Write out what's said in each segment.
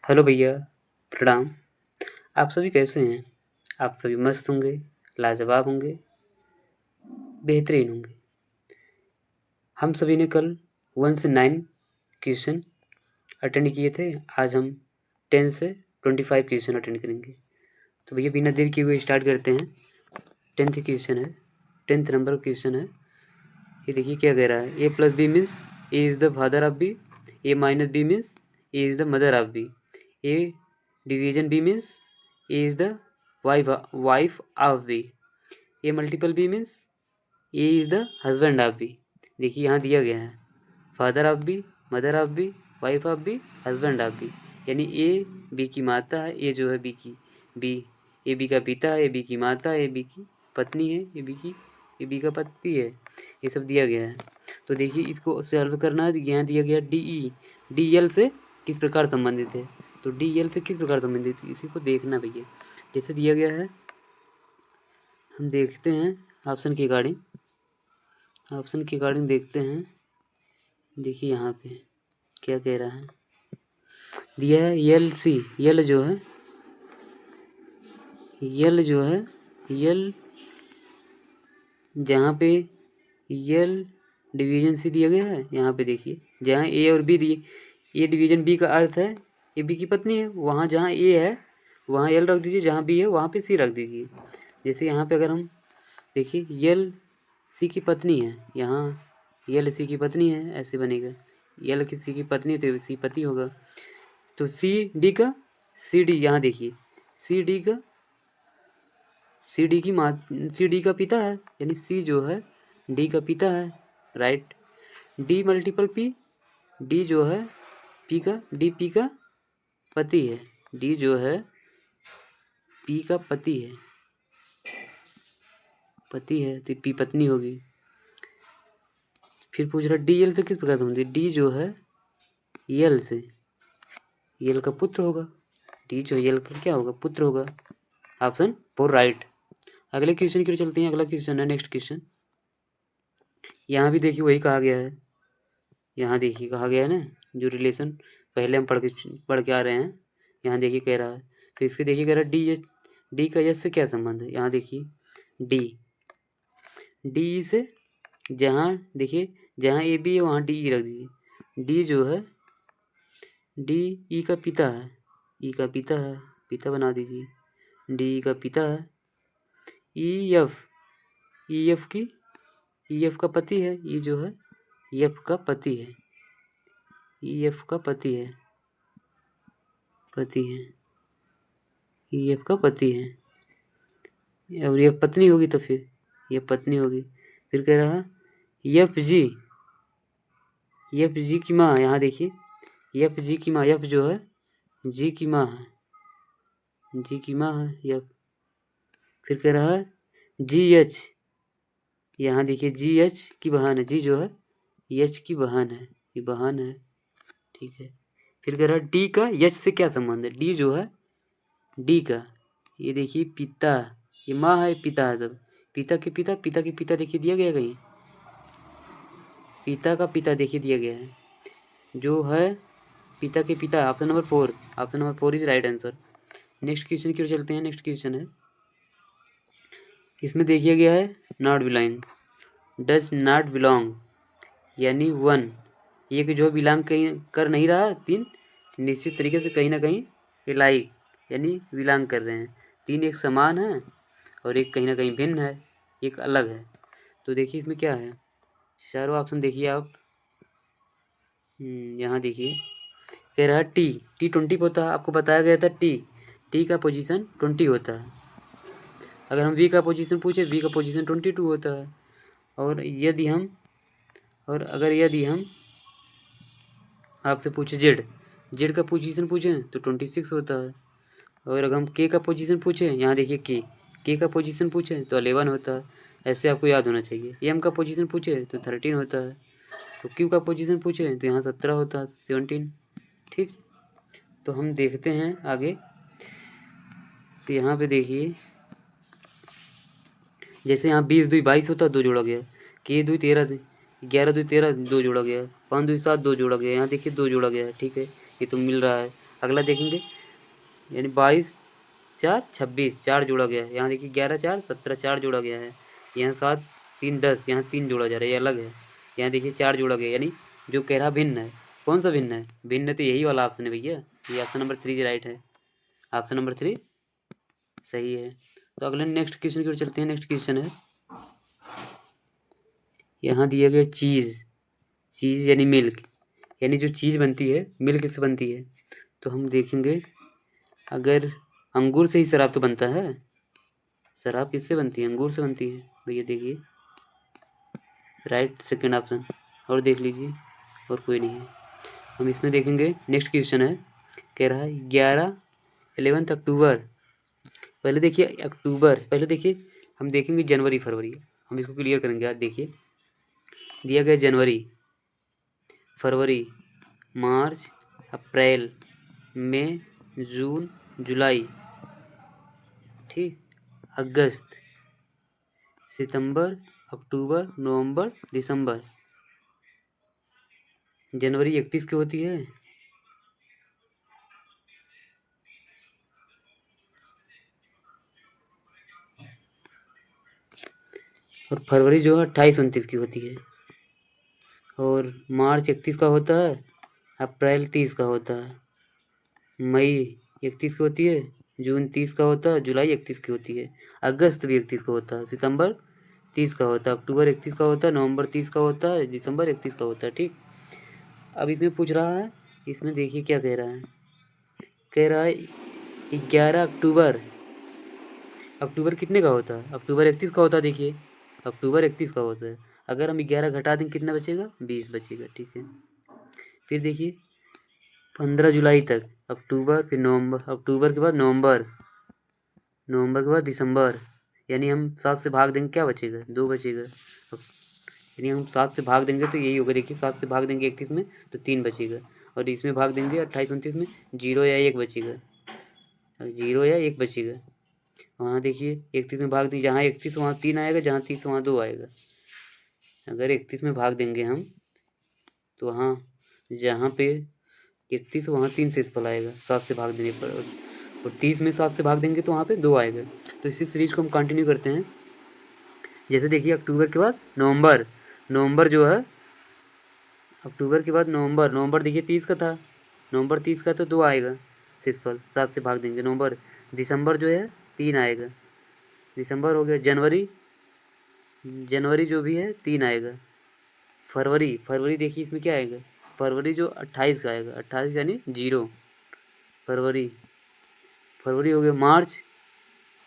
Hello भैया, प्रणाम। आप सभी कैसे हैं? आप सभी मस्त होंगे, लाजवाब होंगे, बेहतरीन होंगे। हम सभी ने कल 1 से 9 क्वेश्चन अटेंड किए थे। आज हम 10 से 25 क्वेश्चन अटेंड करेंगे। तो भैया बिना देर किए हुए स्टार्ट करते हैं। 10th क्वेश्चन है, 10th नंबर क्वेश्चन है। ये देखिए क्या कह रहा है। A plus B means A is the father of B, A minus B means A is the mother of B, A division B means A is the wife of B, A multiple B means A is the husband of B. देखिए यहाँ दिया गया है father of B, mother of B, wife of B, husband of B. यानी A B की माता है, ए जो है बी ए बी का पिता है, ए बी की माता है, ए बी की पत्नी है, ए बी का पति है। ये सब दिया गया है। तो देखिए इसको सॉल्व करना है। यहाँ दिया गया डी एल से किस प्रकार संबंधित है। तो डी एल से किस प्रकार संबंधित है इसी को देखना भैया। जैसे दिया गया है हम देखते हैं ऑप्शन के अकॉर्डिंग देखते हैं। देखिए यहाँ पे क्या कह रहा है। दिया है यल सी, यल जो है यल जहाँ पे यल डिवीजन सी दिया गया है। यहाँ पे देखिए जहाँ ए और बी दिए, ए डिवीजन बी का अर्थ है ए बी की पत्नी है। वहाँ जहाँ ए है वहाँ यल रख दीजिए, जहाँ बी है वहाँ पे सी रख दीजिए। जैसे यहाँ पे अगर हम देखिए यल सी की पत्नी है, यहाँ यल सी की पत्नी है, ऐसे बनेगा। यल किसी की पत्नी तो सी पति होगा। तो सी डी यहाँ देखिए सी डी का पिता है, यानी सी जो है डी का पिता है, right. D multiple P, D जो है पी का पति है। डी जो है पी का पति है तो पी पत्नी होगी। फिर पूछ रहा डी एल से किस प्रकार समझे। डी जो है यल से, यल का पुत्र होगा। डी जो यल का क्या होगा, पुत्र होगा। Option 4 right. अगले क्वेश्चन की ओर चलते हैं। अगला क्वेश्चन है नेक्स्ट क्वेश्चन। यहाँ भी देखिए वही कहा गया है। यहाँ देखिए कहा गया है ना, जो रिलेशन पहले हम पढ़ के आ रहे हैं। यहाँ देखिए कह रहा है। फिर इसके देखिए कह रहा है डी का एच से क्या संबंध है। यहाँ देखिए डी से जहाँ देखिए जहाँ ए बी है वहाँ डी ई रख दीजिए। डी जो है डी ई का पिता है, ई का पिता है, पिता बना दीजिए। डी का पिता है। ई एफ का पति है। ई जो है एफ का पति है, ई एफ का पति है, ई एफ का पति है। और ये पत्नी होगी तो फिर ये पत्नी होगी। फिर कह रहा है एफ जी की माँ। यहाँ देखिए एफ जी की माँ, एफ जो है जी की माँ है, जी की माँ है एफ। फिर कह रहा है जी एच, यहाँ देखिए जी एच की बहन है। जी जो है एच की बहन है, ये बहन है, ठीक है। फिर कह रहा है डी का एच से क्या संबंध है। डी जो है डी का ये देखिए पिता, ये माँ है, पिता है। तब पिता के पिता देखिए दिया गया कहीं। पिता का पिता देखिए दिया गया है, जो है पिता के पिता। Option number 4 is right answer. Next question की ओर चलते हैं। नेक्स्ट क्वेश्चन है, इसमें देखिए गया है not belong, does not belong, यानी 1 एक जो बिलोंग कहीं कर नहीं रहा, 3 निश्चित तरीके से कहीं ना कहीं एलाइक यानी बिलोंग कर रहे हैं। 3 एक समान है और एक कहीं ना कहीं भिन्न है, एक अलग है। तो देखिए इसमें क्या है, चारों ऑप्शन देखिए आप। यहाँ देखिए कह रहा है टी 20 होता है। आपको बताया गया था टी का पोजीशन 20 होता है। अगर हम वी का पोजीशन पूछे, वी का पोजीशन 22 होता है। और यदि हम आपसे पूछे जेड का पोजीशन पूछें तो 26 होता है। और अगर हम के का पोजीशन पूछें, यहाँ देखिए के का पोजीशन पूछें तो 11 होता है। ऐसे आपको याद होना चाहिए। एम का पोजीशन पूछे तो 13 होता है। तो क्यू का पोजीशन पूछे तो यहाँ 17 होता है, 17, ठीक। तो हम देखते हैं आगे। तो यहाँ पे देखिए जैसे यहाँ 20 2 22 होता है, 2 जोड़ा गया। के 2 13, 11 2 13, 2 जोड़ा गया। 5 2 7, 2 जोड़ा गया। यहाँ देखिए 2 जोड़ा गया है, ठीक है। ये तो मिल रहा है। अगला देखेंगे, यानी 22 4 26 4 जोड़ा गया है। यहाँ देखिए 11 4 17 4 जोड़ा गया है। यहाँ 7 3 10, यहाँ 3 जोड़ा जा रहा है, ये अलग है। यहाँ देखिए 4 जोड़ा गया, यानी जो कह रहा भिन्न है। कौन सा भिन्न है? भिन्न तो यही वाला ऑप्शन है भैया, ये ऑप्शन नंबर 3 राइट है। ऑप्शन नंबर 3 सही है। तो अगले नेक्स्ट क्वेश्चन की ओर चलते हैं। नेक्स्ट क्वेश्चन है, यहाँ दिया गया चीज़, चीज़ यानी मिल्क, यानी जो चीज़ बनती है मिल्क से बनती है। तो हम देखेंगे, अगर अंगूर से ही शराब तो बनता है, शराब किससे बनती है? अंगूर से बनती है भैया। देखिए राइट, सेकंड ऑप्शन। और देख लीजिए, और कोई नहीं है। हम इसमें देखेंगे, नेक्स्ट क्वेश्चन है, कह रहा है 11 अक्टूबर। पहले देखिए अक्टूबर, पहले देखिए हम देखेंगे जनवरी फरवरी, हम इसको क्लियर करेंगे। आज देखिए दिया गया जनवरी, फरवरी, मार्च, अप्रैल, मई, जून, जुलाई, ठीक, अगस्त, सितंबर, अक्टूबर, नवंबर, दिसंबर। जनवरी 31 की होती है, और फरवरी जो है 28 29 की होती है, और मार्च 31 का होता है, अप्रैल 30 का होता है, मई 31 की होती है, जून 30 का होता है, जुलाई 31 की होती है, अगस्त भी 31 का होता है, सितंबर 30 का होता है, अक्टूबर 31 का होता है, नवंबर 30 का होता है, दिसंबर 31 का होता है, ठीक। अब इसमें पूछ रहा है, इसमें देखिए क्या कह रहा है, कह रहा है 11 अक्टूबर। अक्टूबर कितने का होता है? अक्टूबर 31 का होता है। देखिए अक्टूबर 31 का होता है, अगर हम 11 घटा देंगे कितना बचेगा? 20 बचेगा, ठीक है। फिर देखिए 15 जुलाई तक अक्टूबर, फिर नवंबर, अक्टूबर के बाद नवंबर, नवंबर के बाद दिसंबर, यानी हम 7 से भाग देंगे, क्या बचेगा? 2 बचेगा। यानी हम 7 से भाग देंगे तो यही होगा। देखिए 7 से भाग देंगे 31 में तो 3 बचेगा, और इसमें भाग देंगे 28 29 में, 0 या 1 बचेगा, 0 या 1 बचेगा। वहाँ देखिए 31 में भाग दी, जहाँ 31 वहाँ 3 आएगा, जहाँ 30 वहाँ 2 आएगा। अगर 31 में भाग देंगे हम तो वहाँ जहाँ पे 31 वहाँ 3 शेषफल आएगा 7 से भाग देने पर, और 30 में 7 से भाग देंगे तो वहाँ पे 2 आएगा। तो इसी सीरीज को हम कंटिन्यू करते हैं। जैसे देखिए अक्टूबर के बाद नवंबर, नवंबर जो है, अक्टूबर के बाद नवंबर, नवंबर देखिए 30 का था, नवंबर 30 का तो 2 आएगा शेषफल, 7 से भाग देंगे। नवंबर, दिसंबर जो है 3 आएगा, दिसंबर हो गया। जनवरी, जनवरी जो भी है 3 आएगा। फरवरी, फरवरी देखिए इसमें क्या आएगा, फरवरी जो 28 का आएगा, 28 यानी 0, फरवरी, फरवरी हो गया। मार्च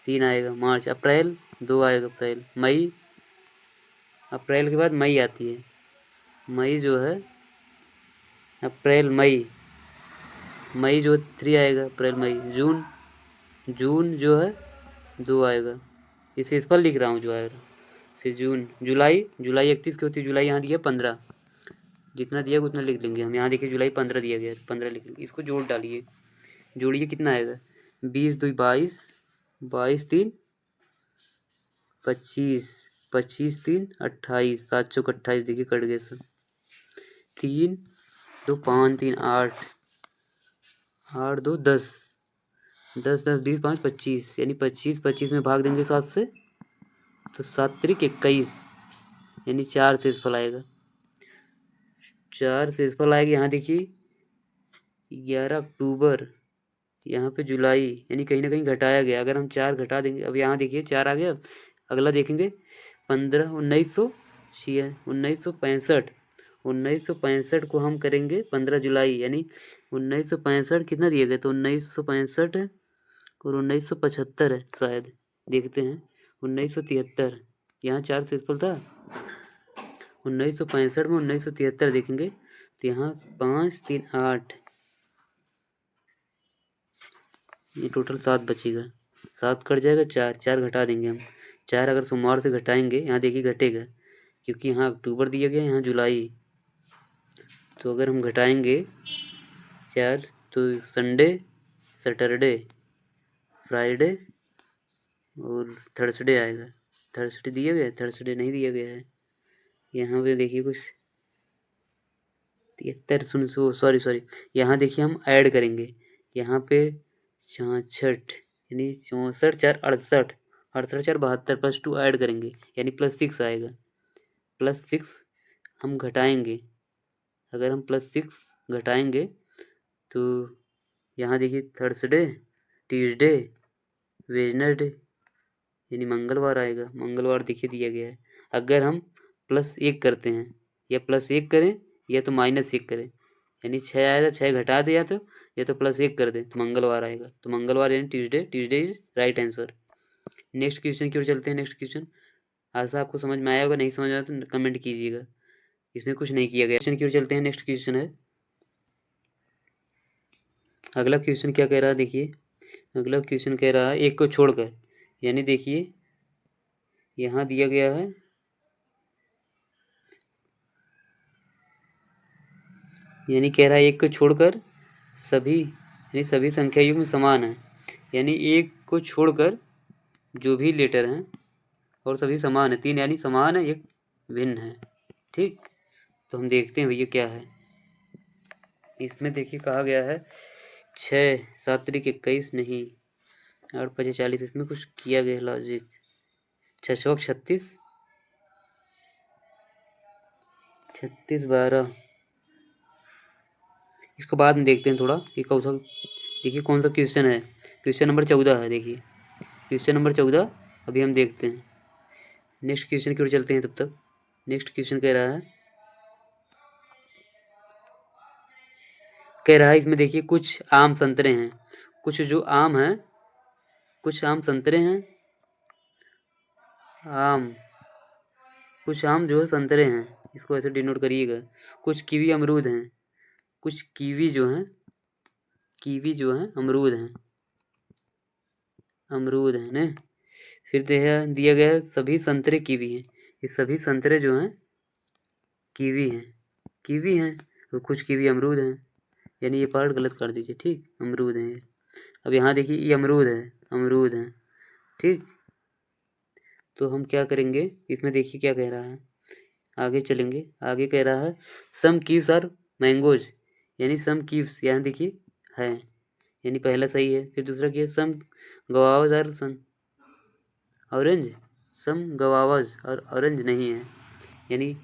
3 आएगा, मार्च। अप्रैल 2 आएगा, अप्रैल। मई, अप्रैल के बाद मई आती है, मई जो है, अप्रैल मई, मई जो 3 आएगा, अप्रैल मई। जून, जून जो है 2 आएगा, इसे इस पर लिख रहा हूँ जो आएगा। फिर जून, जुलाई, जुलाई 31 की होती है, जुलाई यहाँ दिया 15, जितना दिया उतना लिख लेंगे हम। यहाँ देखिए जुलाई 15 दिया गया है, 15 लिख लेंगे। इसको जोड़ डालिए, जोड़िए कितना आएगा, 20 2 22, 22 3 25, 25 3 28, 7 चौक 28, देखिए कट गए सब। 3 2 5 3 8, 8 2 10, 10 10 20 5 25, यानी 25, 25 में भाग देंगे 7 से तो 7 3 21, यानी 4 शेषफल आएगा, 4 शेषफल आएगा। यहाँ देखिए 11 अक्टूबर, यहाँ पे जुलाई, यानी कहीं ना कहीं घटाया गया। अगर हम 4 घटा देंगे, अब यहाँ देखिए 4 आ गया। अगला देखेंगे 15 1965, 1965 को हम करेंगे 15 जुलाई, यानी 1965 कितना दिया गया, तो 1965 है, और 1975 है शायद, देखते हैं। 1973, यहाँ 4 शेषफल था, 1965 में 1973 देखेंगे तो यहाँ 5 3 8, ये टोटल 7 बचेगा, 7 कट जाएगा, 4 4 घटा देंगे हम। 4 अगर सोमवार से घटाएंगे, यहाँ देखिए घटेगा, क्योंकि यहाँ अक्टूबर दिया गया, यहाँ जुलाई। तो अगर हम घटाएंगे 4 तो संडे, सैटरडे, फ्राइडे और थर्सडे आएगा। थर्सडे दिया गया, थर्सडे नहीं दिया गया है। यहाँ पे देखिए कुछ 73 सुन सो सॉरी सॉरी, यहाँ देखिए हम ऐड करेंगे, यहाँ पे 66 यानी 64 4 68, 68 4 72 +2 ऐड करेंगे यानी +6 आएगा। +6 हम घटाएंगे, अगर हम +6 घटाएंगे तो यहाँ देखिए थर्सडे, ट्यूसडे, वेडनेसडे यानी मंगलवार आएगा। मंगलवार देखिए दिया गया है। अगर हम +1 करते हैं या +1 करें या तो -1 करें यानी 6 आएगा, 6 घटा दे या तो +1 कर दे तो मंगलवार आएगा। तो मंगलवार यानी Tuesday, Tuesday is right answer. Next question की ओर चलते हैं। नेक्स्ट क्वेश्चन आशा आपको समझ में आया होगा, नहीं समझ आया तो कमेंट कीजिएगा, इसमें कुछ नहीं किया गया। क्वेश्चन की ओर चलते हैं। नेक्स्ट क्वेश्चन है, अगला क्वेश्चन क्या कह रहा है देखिए। अगला क्वेश्चन कह रहा है 1 को छोड़कर, यानी देखिए यहाँ दिया गया है यानी कह रहा है 1 को छोड़कर सभी यानी सभी संख्या युग्म समान है, यानी 1 को छोड़कर जो भी लेटर हैं और सभी समान है। 3 यानी समान है, 1 भिन्न है। ठीक, तो हम देखते हैं भैया क्या है इसमें। देखिए कहा गया है 6 7 त्रिक 21 नहीं, 8 5 40, इसमें कुछ किया गया लॉजिक। 6 चौक 36, 36 12, इसको बाद में देखते हैं थोड़ा। ये कौन सा देखिए कौन सा क्वेश्चन है। क्वेश्चन नंबर 14 है। देखिए क्वेश्चन नंबर 14 अभी हम देखते हैं। नेक्स्ट क्वेश्चन की ओर चलते हैं तब तक। नेक्स्ट क्वेश्चन कह रहा है इसमें देखिए कुछ आम संतरे हैं, कुछ जो आम हैं, कुछ आम संतरे हैं, कुछ आम जो है संतरे हैं, इसको ऐसे डिनोट करिएगा। कुछ कीवी अमरूद हैं, कुछ कीवी जो हैं अमरूद हैं ना। फिर दिया गया है सभी संतरे कीवी हैं, ये सभी संतरे जो हैं कीवी हैं तो कुछ कीवी अमरूद हैं, यानी ये पार्ट गलत कर दीजिए। ठीक, अमरूद हैं ये। अब यहाँ देखिए ये अमरूद हैं। ठीक, तो हम क्या करेंगे इसमें, देखिए क्या कह रहा है, आगे चलेंगे। आगे कह रहा है सम कीव्स आर मैंगोज, यानी सम कीव्स यहाँ देखिए है, यानी पहला सही है। फिर दूसरा क्या है, सम गवावज आर सन ऑरेंज, सम गवावज और ऑरेंज नहीं है, यानी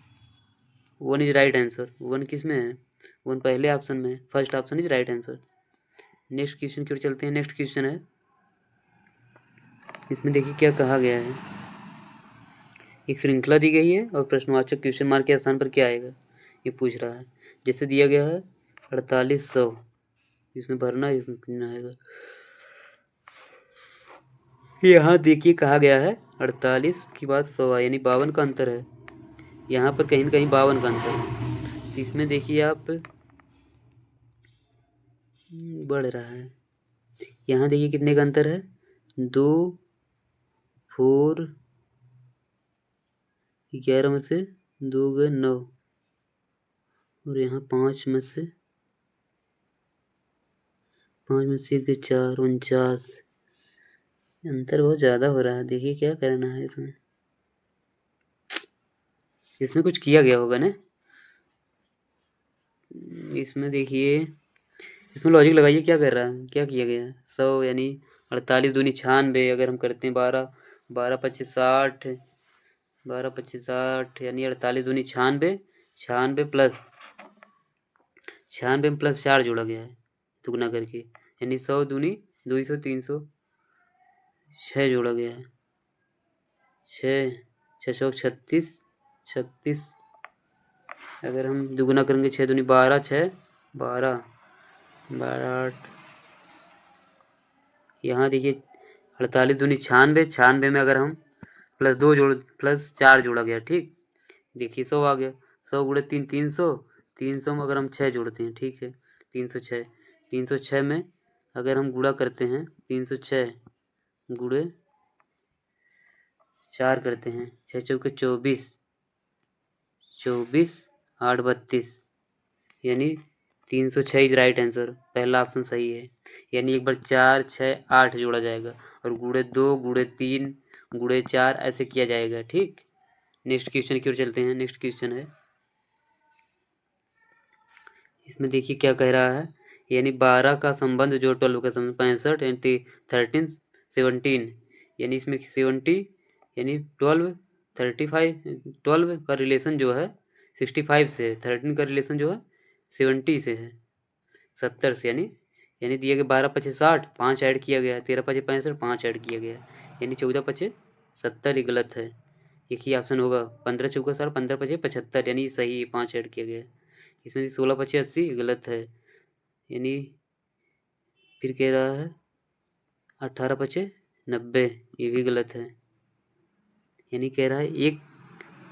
1 इज राइट आंसर। 1 किस में है, 1 पहले ऑप्शन में है, first option is right answer. Next question की ओर चलते हैं। नेक्स्ट क्वेश्चन है, इसमें देखिए क्या कहा गया है। एक श्रृंखला दी गई है और प्रश्नवाचक क्वेश्चन मार्क के स्थान पर क्या आएगा ये पूछ रहा है। जैसे दिया गया है 4800, इसमें भरना है, इसमें कितना आएगा। यहाँ देखिए कहा गया है 48 की बात 100 है, यानी 52 का अंतर है। यहाँ पर कहीं न कहीं 52 का अंतर है। इसमें देखिए आप बढ़ रहा है। यहाँ देखिए कितने का अंतर है, 2 4 11 में से 2 गए 9 और यहाँ 5 में से 1 गए 4, 49। अंतर बहुत ज़्यादा हो रहा है। देखिए क्या करना है इसमें, इसमें कुछ किया गया होगा ना। इसमें देखिए, इसमें लॉजिक लगाइए क्या कर रहा है, क्या किया गया है। 100 यानी 48 दूनी 96, अगर हम करते हैं 12 12 25 60, 12 25 60 यानी 48 दूनी 96, 96 प्लस 96 में प्लस 4 जोड़ा गया है दुगना करके, यानी 100 दूनी 200 300, 6 जोड़ा गया है। 6 6 सौ 36 36, अगर हम दुगना करेंगे 6 दूनी 12 6 12 12 8, यहाँ देखिए 48 दूनी 96, 96 में अगर हम प्लस 4 जोड़ा गया। ठीक, देखिए 100 आ गया। 100 गुणे 3 300, 300 में अगर हम 6 जोड़ते हैं, ठीक है 306, 306 में अगर हम गुणा करते हैं, 306 गुणे 4 करते हैं, 6 चौके 24, 24 8 32, यानी 306 इज राइट आंसर। पहला ऑप्शन सही है, यानी एक बार 4 6 8 जोड़ा जाएगा और गुणे 2 गुणे 3 गुणे 4 ऐसे किया जाएगा। ठीक, नेक्स्ट क्वेश्चन की ओर चलते हैं। नेक्स्ट क्वेश्चन है, इसमें देखिए क्या कह रहा है। यानी 12 का संबंध जो 12 का संबंध 65 यानी 13 17 यानी इसमें 70 यानी 12 35 12 का रिलेशन जो है 65 से है, 13 का रिलेशन जो है 70 से है, 70 से यानी दिया गया 12 पचे 60 5 ऐड किया गया, 13 पचे 65 5 ऐड किया गया, यानी 14 पचे 70 ही गलत है। एक ही ऑप्शन होगा 15 चौका 60 15 पचे 75 यानी सही है, 5 ऐड किया गया। इसमें 16 पचे 80 गलत है, यानी फिर कह रहा है 18 पचे 90 ये भी गलत है, यानी कह रहा है एक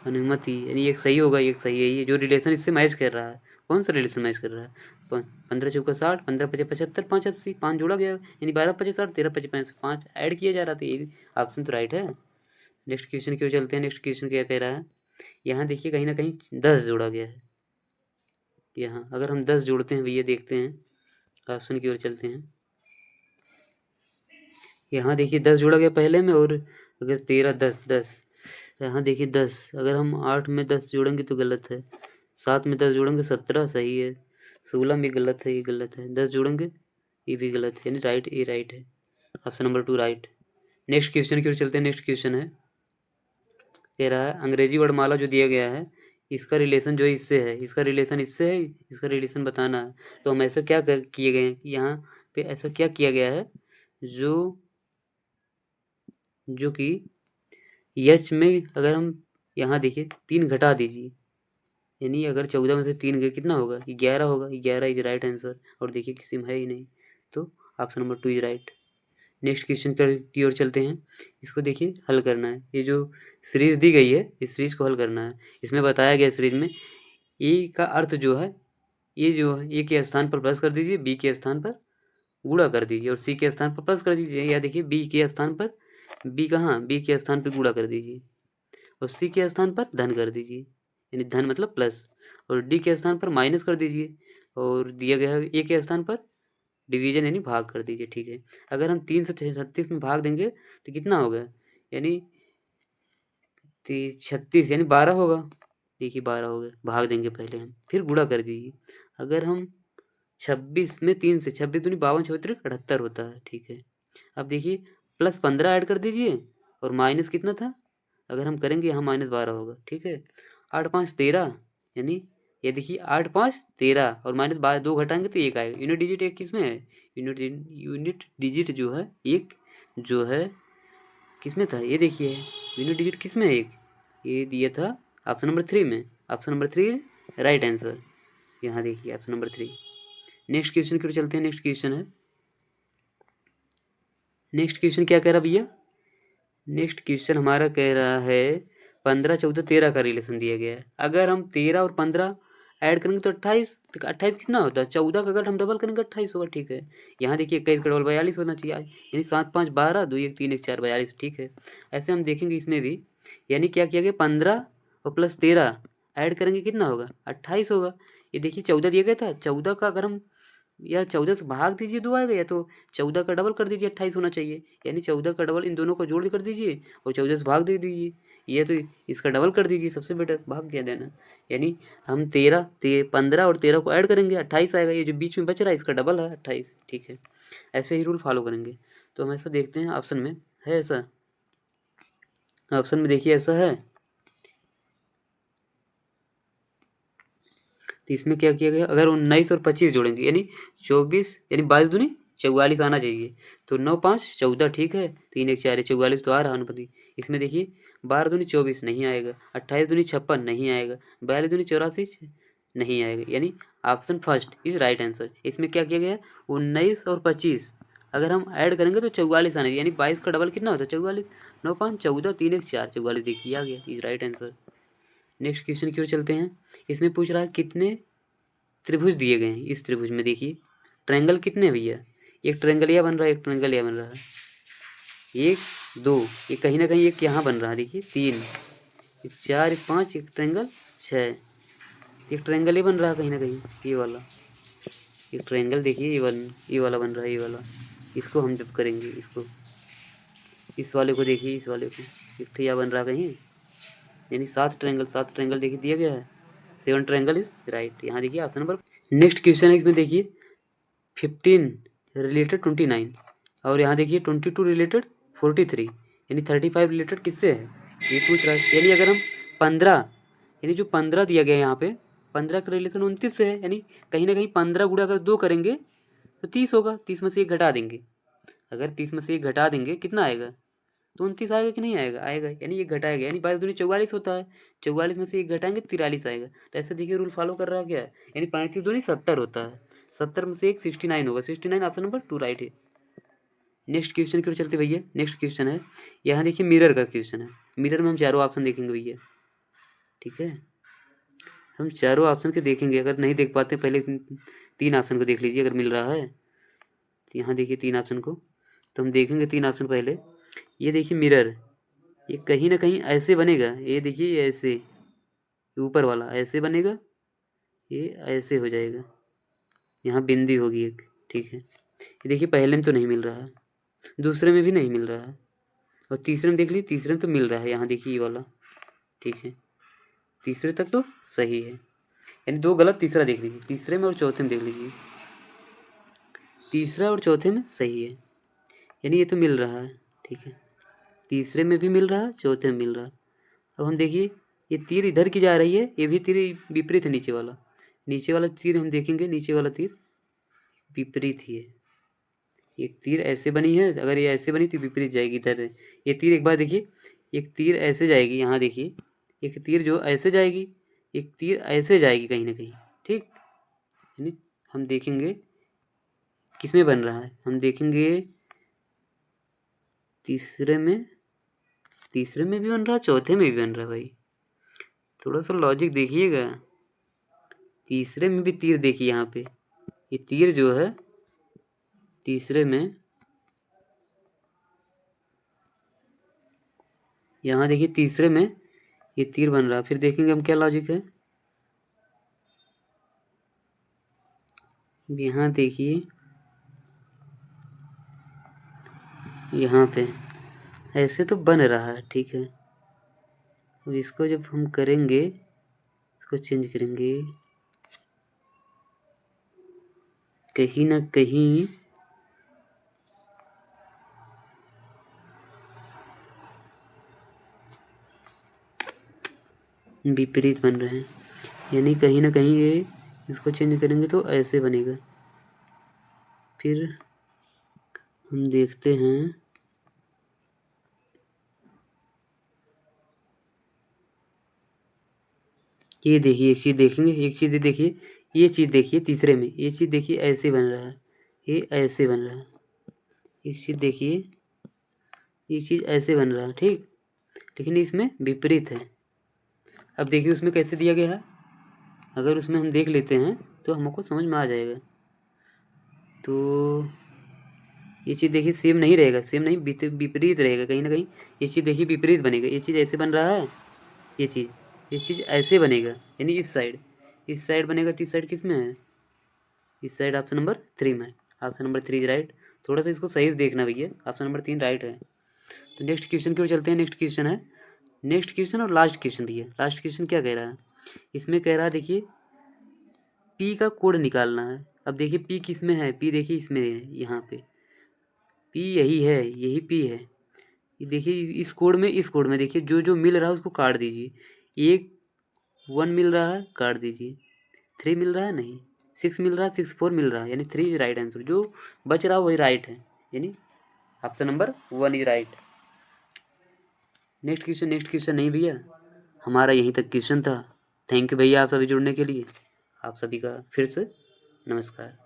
अनुमति यानी एक सही होगा, एक सही है। ये जो रिलेशन इससे मैच कर रहा है, कौन सा रिलेशन मैच कर रहा है? 15 चौका 60 15 पचे 75 5 80 5 जोड़ा गया यानी 12 पचे 60 13 पचे 65 5 ऐड किया जा रहा था, ये ऑप्शन तो राइट है। नेक्स्ट क्वेश्चन की ओर चलते हैं। नेक्स्ट क्वेश्चन क्या कह रहा है? यहाँ देखिए कहीं ना कहीं 10 जोड़ा गया है। यहाँ अगर हम 10 जोड़ते हैं भैया, देखते हैं ऑप्शन की ओर चलते हैं। यहाँ देखिए 10 जोड़ा गया पहले में, और अगर 13 10 10 यहाँ देखिए 10, अगर हम 8 में 10 जोड़ेंगे तो गलत है, 7 में 10 जोड़ेंगे 17 सही है, 16 में गलत है, ये गलत है, 10 जोड़ेंगे ये भी गलत है, यानी राइट ये राइट है, option number 2 right. Next question की ओर चलते हैं। नेक्स्ट क्वेश्चन है कह रहा है अंग्रेजी वर्णमाला जो दिया गया है इसका रिलेशन जो इससे है, इसका रिलेशन इससे है, इसका रिलेशन बताना है। तो हम ऐसा क्या किए गए हैं कि यहाँ पे ऐसा क्या किया गया है जो कि यच में अगर हम यहाँ देखिए 3 घटा दीजिए, यानी अगर 14 में से 3 गए कितना होगा? 11 होगा, 11 इज राइट आंसर। और देखिए किसी में है ही नहीं, तो option number 2 is right. Next question की ओर चलते हैं। इसको देखिए हल करना है, ये जो सीरीज दी गई है इस सीरीज को हल करना है। इसमें बताया गया सीरीज में ए का अर्थ जो है, ये जो है ए के स्थान पर प्लस कर दीजिए, बी के स्थान पर गुणा कर दीजिए, और सी के स्थान पर प्लस कर दीजिए। या देखिए बी के स्थान पर बी के स्थान पर गुणा कर दीजिए, और सी के स्थान पर धन कर दीजिए, यानी धन मतलब प्लस, और डी के स्थान पर माइनस कर दीजिए, और दिया गया है ए के स्थान पर डिवीजन यानी भाग कर दीजिए। ठीक है, अगर हम 3 से 36 में भाग देंगे तो कितना होगा? यानी 36 यानी 12 होगा। देखिए 12 हो गया, भाग देंगे पहले हम, फिर गुणा कर दीजिए। अगर हम 26 में 3 से 26 दूनी 52 26 78 होता है। ठीक है, अब देखिए प्लस 15 ऐड कर दीजिए, और माइनस कितना था? अगर हम करेंगे यहाँ माइनस 12 होगा। ठीक है, 8 5 13 यानी ये देखिए 8 5 13 और माइनस 12 2 घटाएंगे तो 1 आएगा। यूनिट डिजिट एक किस में है? यूनिट डिजिट जो है एक जो है किस में था? ये देखिए यूनिट डिजिट किस में है? एक ये दिया था ऑप्शन नंबर 3 में। Option number 3 is right answer. यहाँ देखिए ऑप्शन नंबर 3। नेक्स्ट क्वेश्चन की ओर चलते हैं। नेक्स्ट क्वेश्चन है, नेक्स्ट क्वेश्चन क्या कह रहा भैया? नेक्स्ट क्वेश्चन हमारा कह रहा है 15 14 13 का रिलेशन दिया गया है। अगर हम 13 और 15 ऐड करेंगे तो 28, तो 28 कितना होता है? 14 का अगर हम डबल करेंगे 28 होगा। ठीक है, यहाँ देखिए 21 का डबल 42 होना चाहिए, यानी 7 5 12 2 1 3 1 4 42। ठीक है, ऐसे हम देखेंगे इसमें भी, यानी क्या किया गया 15 और प्लस 13 ऐड करेंगे कितना होगा? 28 होगा। ये देखिए 14 दिया गया था, 14 का अगर हम या 14 से भाग दीजिए 2 आएगा, या तो 14 का डबल कर दीजिए 28 होना चाहिए, यानी 14 का डबल इन दोनों को जोड़ कर दीजिए और 14 से भाग दे दीजिए, ये तो इसका डबल कर दीजिए, सबसे बेटर भाग क्या देना। यानी हम 15 और 13 को ऐड करेंगे 28 आएगा, ये जो बीच में बच रहा है इसका डबल है 28। ठीक है, ऐसे ही रूल फॉलो करेंगे। तो हम ऐसा देखते हैं ऑप्शन में है, ऐसा ऑप्शन में देखिए ऐसा है। तो इसमें क्या किया गया, अगर 19 और 25 जोड़ेंगे यानी 24 यानी 22 दूनी 44 आना चाहिए, तो 9 5 14। ठीक है, 3 1 4 44 तो आ रहा अनुपति। इसमें देखिए 12 दूनी 24 नहीं आएगा, 28 दूनी 56 नहीं आएगा, 42 दूनी 84 नहीं आएगा, यानी option first is right answer. इसमें क्या किया गया 19 और 25 अगर हम ऐड करेंगे तो 44 आना चाहिए, यानी 22 का डबल कितना होता है 44। 9 5 14 3 1 4 44 देखिए आ गया, is right answer. Next question की ओर चलते हैं। इसमें पूछ रहा है कितने त्रिभुज दिए गए हैं। इस त्रिभुज में देखिए ट्रायंगल कितने हैं भैया? एक ट्रायंगल यह बन रहा है, एक ट्रायंगल यह बन रहा है, 1 2, ये कहीं ना कहीं एक यहाँ बन रहा है, देखिए 3 एक 4 एक 5 एक ट्रायंगल 6, एक ट्रायंगल ये बन रहा है कहीं ना कहीं, ये वाला एक ट्रायंगल देखिए ये वाला बन रहा है, ये वाला। इसको हम जब करेंगे इसको, इस वाले को देखिए, इस वाले को एक ठिया बन रहा कहीं, यानी 7 ट्रायंगल देखिए दिया गया है, 7 ट्रायंगल इज राइट। यहाँ देखिए ऑप्शन नंबर। नेक्स्ट क्वेश्चन है, इसमें देखिए 15 रिलेटेड 29, और यहाँ देखिए 22 रिलेटेड 43, यानी 35 रिलेटेड किससे है, ये पूछ रहा है। यानी अगर हम 15, यानी जो 15 दिया गया है यहाँ पे, 15 का रिलेशन 29 से है, यानी कहीं ना कहीं 15 गुणा अगर 2 करेंगे तो 30 होगा, 30 में से 1 घटा देंगे। अगर 30 में से 1 घटा देंगे कितना आएगा, तो 29 आएगा कि नहीं आएगा, आएगा, यानी ये घटाया गया, यानी 22 दूनी 44 होता है, 44 में से 1 घटाएंगे 43 आएगा। तो ऐसे देखिए रूल फॉलो कर रहा क्या है, यानी 35 दूनी 70 होता है, 70 में से 1 69 होगा, 69 ऑप्शन नंबर 2 राइट है। नेक्स्ट क्वेश्चन की ओर चलते भैया। नेक्स्ट क्वेश्चन है, यहाँ देखिए मिरर का क्वेश्चन है। मिरर में हम चारों ऑप्शन देखेंगे भैया, ठीक है, हम चारों ऑप्शन के देखेंगे। अगर नहीं देख पाते पहले 3 ऑप्शन को देख लीजिए, अगर मिल रहा है तो यहाँ देखिए 3 ऑप्शन को, तो हम देखेंगे 3 ऑप्शन। पहले ये देखिए मिरर, ये कहीं ना कहीं ऐसे बनेगा, ये देखिए ये ऐसे, ऊपर वाला ऐसे बनेगा, ये ऐसे हो जाएगा, यहाँ बिंदी होगी एक, ठीक है। ये देखिए पहले में तो नहीं मिल रहा है, दूसरे में भी नहीं मिल रहा है, और तीसरे में देख लीजिए, तीसरे में तो मिल रहा है, यहाँ देखिए ये वाला, ठीक है, तीसरे तक तो सही है, यानी 2 गलत, तीसरा देख लीजिए, तीसरे में और चौथे में देख लीजिए, तीसरा और चौथे में सही है, यानी ये तो मिल रहा है, ठीक है, तीसरे में भी मिल रहा है, चौथे में मिल रहा है। अब हम देखिए ये तीर इधर की जा रही है, ये भी तीर विपरीत है, नीचे वाला तीर हम देखेंगे, नीचे वाला तीर विपरीत ही है। एक तीर ऐसे बनी है, अगर ये ऐसे बनी तो विपरीत जाएगी इधर। ये तीर एक बार देखिए, एक तीर ऐसे जाएगी, यहाँ देखिए एक तीर जो ऐसे जाएगी, एक तीर ऐसे जाएगी कहीं ना कहीं, ठीक, यानी हम देखेंगे किस में बन रहा है, हम देखेंगे तीसरे में भी बन रहा है, चौथे में भी बन रहा है भाई, थोड़ा सा लॉजिक देखिएगा। तीसरे में भी तीर देखिए, यहाँ पे ये तीर जो है तीसरे में, यहाँ देखिए तीसरे में ये तीर बन रहा है। फिर देखेंगे हम क्या लॉजिक है, यहाँ देखिए यहाँ पे ऐसे तो बन रहा है, ठीक है। अब इसको जब हम करेंगे, इसको चेंज करेंगे, कहीं ना कहीं विपरीत बन रहे हैं, यानी कहीं ना कहीं ये, इसको चेंज करेंगे तो ऐसे बनेगा। फिर हम देखते हैं, ये देखिए एक चीज़ देखेंगे, एक चीज़ देखिए, ये चीज़ देखिए तीसरे में, ये चीज़ देखिए ऐसे बन रहा है, ये ऐसे बन रहा है, एक चीज़ देखिए ये चीज़ ऐसे बन रहा है, ठीक, लेकिन इसमें विपरीत है। अब देखिए उसमें कैसे दिया गया है, अगर उसमें हम देख लेते हैं तो हमको समझ में आ जाएगा। तो ये चीज़ देखिए सेम नहीं रहेगा, सेम नहीं, विपरीत रहेगा कहीं ना कहीं। ये चीज़ देखिए विपरीत बनेगा, ये चीज़ ऐसे बन रहा है, ये चीज़ ऐसे बनेगा, यानी इस साइड बनेगा, तो इस साइड किस में है, इस साइड ऑप्शन नंबर 3 में है, ऑप्शन नंबर 3 इज राइट। थोड़ा सा इसको सही से देखना भैया, ऑप्शन नंबर 3 राइट है। तो नेक्स्ट क्वेश्चन की ओर चलते हैं। नेक्स्ट क्वेश्चन है, नेक्स्ट क्वेश्चन और लास्ट क्वेश्चन भैया। लास्ट क्वेश्चन क्या कह रहा है, इसमें कह रहा है देखिए पी का कोड निकालना है। अब देखिए पी किस में है, पी देखिए इसमें है, यहाँ पे पी यही है, यही पी है। ये देखिए इस कोड में देखिए जो जो मिल रहा है उसको काट दीजिए। 1 मिल रहा है, काट दीजिए। 3 मिल रहा है, नहीं। 6 मिल रहा है, 6 4 मिल रहा है, यानी 3 इज राइट आंसर। जो बच रहा है वही राइट है, यानी option number 1 is right. Next question नहीं भैया, हमारा यहीं तक क्वेश्चन था। थैंक यू भैया आप सभी जुड़ने के लिए। आप सभी का फिर से नमस्कार।